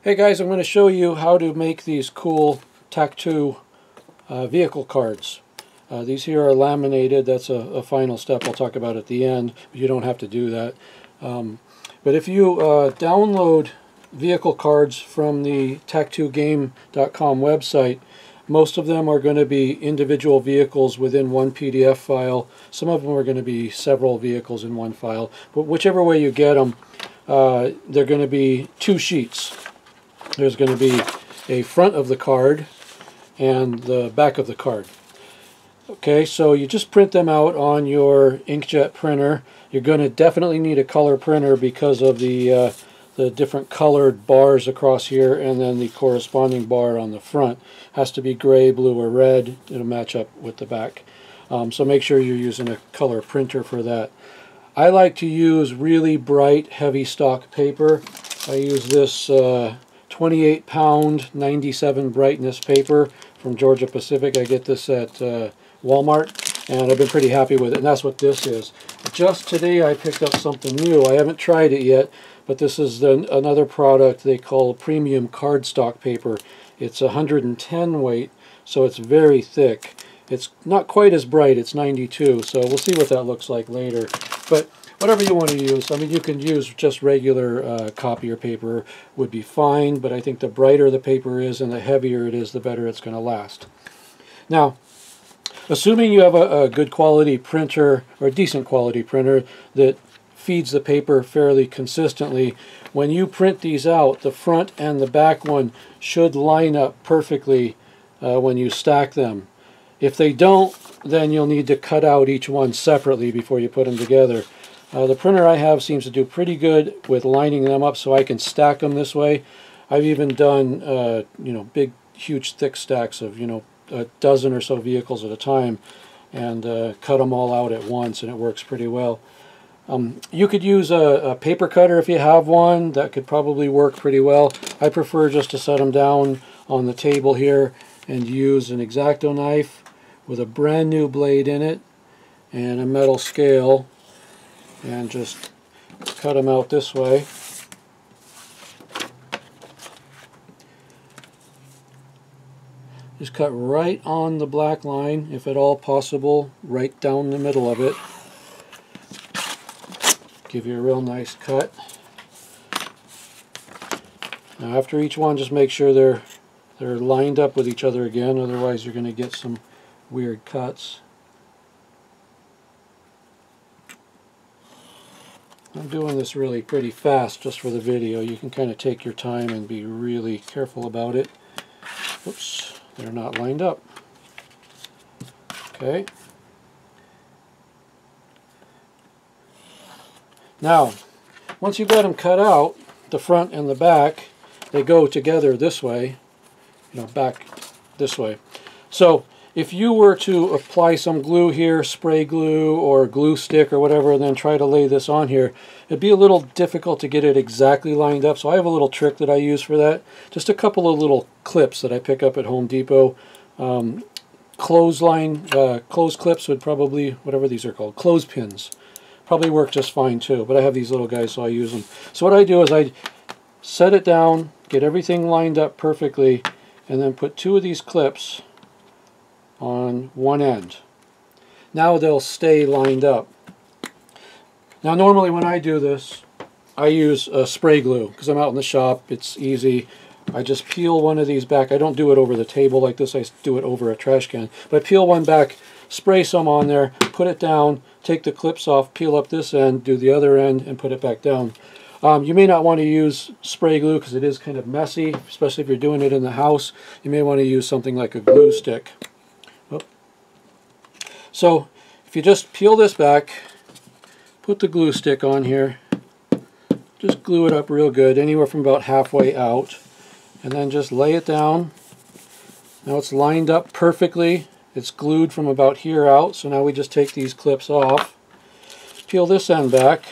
Hey guys, I'm going to show you how to make these cool TAC2 vehicle cards. These here are laminated. That's a final step I'll talk about at the end, but you don't have to do that. But if you download vehicle cards from the tac2game.com website, most of them are going to be individual vehicles within one PDF file. Some of them are going to be several vehicles in one file. But whichever way you get them, they're going to be two sheets. There's going to be a front of the card and the back of the card. Okay, so you just print them out on your inkjet printer. You're going to definitely need a color printer because of the different colored bars across here, and then the corresponding bar on the front has to be gray, blue, or red. It'll match up with the back. So make sure you're using a color printer for that. I like to use really bright, heavy stock paper. I use this 28-pound 97 brightness paper from Georgia Pacific. I get this at Walmart, and I've been pretty happy with it, and that's what this is. Just today I picked up something new. I haven't tried it yet, but this is another product they call premium cardstock paper. It's 110 weight, so it's very thick. It's not quite as bright, it's 92, so we'll see what that looks like later. But whatever you want to use, I mean, you can use just regular copier paper would be fine, but I think the brighter the paper is and the heavier it is, the better it's going to last. Now, assuming you have a good quality printer, or a decent quality printer that feeds the paper fairly consistently, when you print these out, the front and the back one should line up perfectly when you stack them. If they don't, then you'll need to cut out each one separately before you put them together. The printer I have seems to do pretty good with lining them up so I can stack them this way. I've even done big, huge, thick stacks of a dozen or so vehicles at a time, and cut them all out at once, and it works pretty well. You could use a paper cutter if you have one. That could probably work pretty well. I prefer just to set them down on the table here and use an X-Acto knife with a brand new blade in it and a metal scale, and just cut them out this way. Just cut right on the black line, if at all possible, right down the middle of it. Give you a real nice cut. Now after each one, just make sure they're lined up with each other again, otherwise you're going to get some weird cuts. I'm doing this really pretty fast just for the video. You can kind of take your time and be really careful about it. Oops, they're not lined up. Okay. Now, once you've got them cut out, the front and the back, they go together this way, back this way. So if you were to apply some glue here, spray glue or glue stick or whatever, and then try to lay this on here, it'd be a little difficult to get it exactly lined up. So I have a little trick that I use for that. Just a couple of little clips that I pick up at Home Depot. Clothes clips would probably, whatever these are called, clothespins, probably work just fine too. But I have these little guys, so I use them. So what I do is I set it down, get everything lined up perfectly, and then put two of these clips on one end. Now they'll stay lined up. Now normally when I do this, I use spray glue because I'm out in the shop. It's easy. I just peel one of these back. I don't do it over the table like this. I do it over a trash can. But I peel one back, spray some on there, put it down, take the clips off, peel up this end, do the other end, and put it back down. You may not want to use spray glue because it is kind of messy, especially if you're doing it in the house. You may want to use something like a glue stick. So if you just peel this back, put the glue stick on here, just glue it up real good, anywhere from about halfway out, and then just lay it down. Now it's lined up perfectly. It's glued from about here out, so now we just take these clips off, peel this end back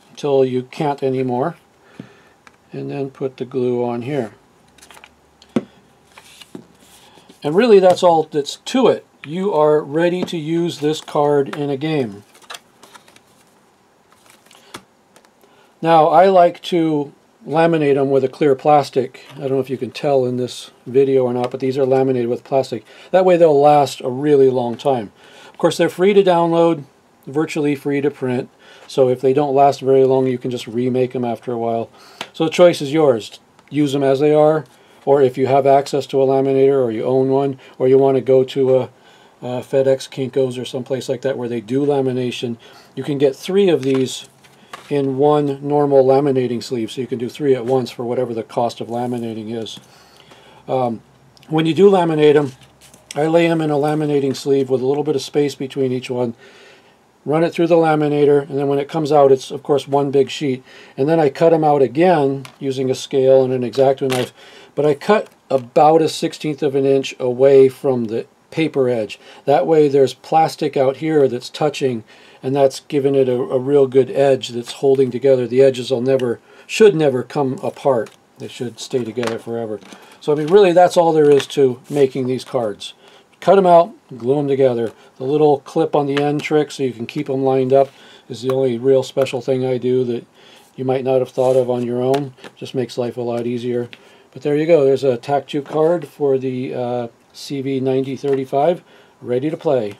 until you can't anymore, and then put the glue on here. And really that's all that's to it. You are ready to use this card in a game. Now I like to laminate them with a clear plastic. I don't know if you can tell in this video or not, but these are laminated with plastic. That way they'll last a really long time. Of course, they're free to download, virtually free to print. So if they don't last very long, you can just remake them after a while. So the choice is yours. Use them as they are, or if you have access to a laminator, or you own one, or you want to go to a FedEx, Kinko's, or someplace like that where they do lamination, you can get 3 of these in one normal laminating sleeve, so you can do 3 at once for whatever the cost of laminating is. When you do laminate them, I lay them in a laminating sleeve with a little bit of space between each one, run it through the laminator, and then when it comes out, it's of course one big sheet. And then I cut them out again using a scale and an X-Acto knife, but I cut about a 1/16 of an inch away from the paper edge. That way there's plastic out here that's touching, and that's giving it a real good edge that's holding together. The edges should never come apart. They should stay together forever. So I mean, really, that's all there is to making these cards. Cut them out, glue them together. The little clip on the end trick so you can keep them lined up is the only real special thing I do that you might not have thought of on your own. Just makes life a lot easier. But there you go. There's a Tactu card for the CV9035, ready to play.